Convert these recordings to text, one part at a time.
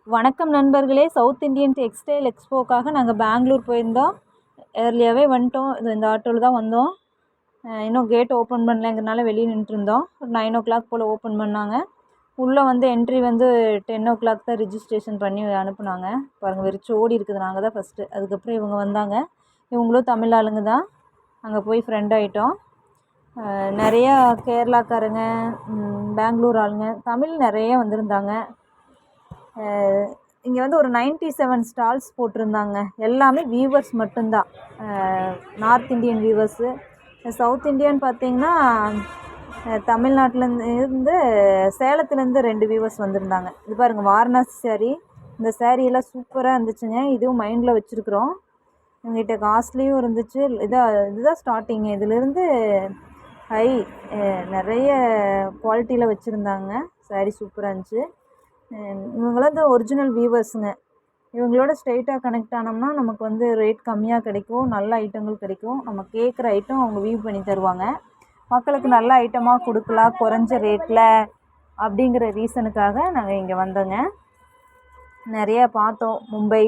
வணக்கம் நண்பர்களே. South Indian textile எக்ஸ்போக்காக நாங்கள் பெங்களூர் போயிருந்தோம். ஏர்லியாகவே வந்துட்டோம். இந்த ஆட்டோவில் தான் வந்தோம். இன்னும் கேட் ஓப்பன் பண்ணலைங்கிறனால வெளியே நின்றுருந்தோம். ஒரு 9 o'clock போல் ஓப்பன் பண்ணாங்க. உள்ளே வந்து என்ட்ரி வந்து 10 o'clock தான் ரிஜிஸ்ட்ரேஷன் பண்ணி அனுப்புனாங்க. பாருங்கள், வெறிச்சோடி இருக்குது. நாங்கள் தான் ஃபஸ்ட்டு. அதுக்கப்புறம் இவங்க வந்தாங்க. இவங்களும் தமிழ் ஆளுங்க தான். அங்கே போய் ஃப்ரெண்ட் ஆகிட்டோம். நிறையா கேரளாக்காரங்க, பெங்களூர் ஆளுங்க, தமிழ் நிறைய வந்திருந்தாங்க. இங்கே வந்து ஒரு 97 ஸ்டால்ஸ் போட்டிருந்தாங்க. எல்லாமே வீவர்ஸ் மட்டும்தான். North Indian weavers. South Indian பார்த்திங்கன்னா தமிழ்நாட்டிலேருந்து சேலத்துலேருந்து 2 வீவர்ஸ் வந்திருந்தாங்க. இது பாருங்கள், வாரணாசி சாரீ. இந்த சாரீயெல்லாம் சூப்பராக இருந்துச்சுங்க. இதுவும் மைண்டில் வச்சுருக்குறோம். எங்ககிட்ட காஸ்ட்லியும் இருந்துச்சு. இதுதான் ஸ்டார்டிங்கு. இதிலேருந்து ஹை நிறைய குவாலிட்டியில் வச்சுருந்தாங்க. சாரீ சூப்பராக இருந்துச்சு. இவங்களாம் தான் ஒரிஜினல் வீவர்ஸுங்க. இவங்களோட ஸ்ட்ரெயிட்டாக கனெக்ட் ஆனோம்னா நமக்கு வந்து ரேட் கம்மியாக கிடைக்கும், நல்ல ஐட்டங்கள் கிடைக்கும். நம்ம கேட்குற ஐட்டம் அவங்க வீவ் பண்ணி தருவாங்க. மக்களுக்கு நல்ல ஐட்டமாக கொடுக்கலாம் குறைஞ்ச ரேட்டில் அப்படிங்கிற ரீசனுக்காக நாங்கள் இங்கே வந்தோங்க. நிறையா பார்த்தோம். மும்பை,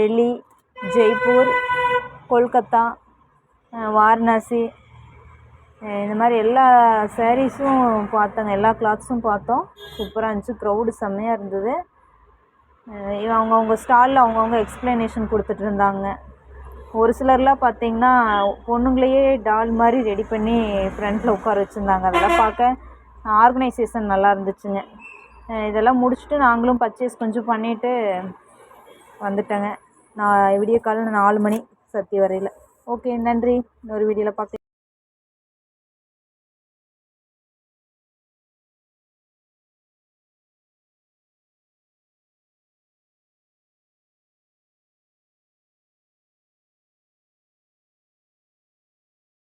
டெல்லி, ஜெய்ப்பூர், கொல்கத்தா, வாரணாசி, இந்த மாதிரி எல்லா சாரீஸும் பார்த்தோங்க. எல்லா கிளாத்ஸும் பார்த்தோம். சூப்பராக இருந்துச்சு. க்ரௌடு செம்மையாக இருந்தது. அவங்கவுங்க ஸ்டாலில் அவங்கவுங்க எக்ஸ்ப்ளனேஷன் கொடுத்துட்டு இருந்தாங்க. ஒரு சிலர்லாம் பார்த்திங்கன்னா பொண்ணுங்களையே டால் மாதிரி ரெடி பண்ணி ஃப்ரண்ட்டில் உட்கார வச்சுருந்தாங்க. அதெல்லாம் பார்க்க ஆர்கனைசேஷன் நல்லா இருந்துச்சுங்க. இதெல்லாம் முடிச்சுட்டு நாங்களும் பர்ச்சேஸ் கொஞ்சம் பண்ணிவிட்டு வந்துட்டேங்க. நான் விடிய காலையில் 4 மணி சத்தி வரையில். ஓகே, நன்றி. இன்னொரு வீடியோவில் பார்க்கலாம்.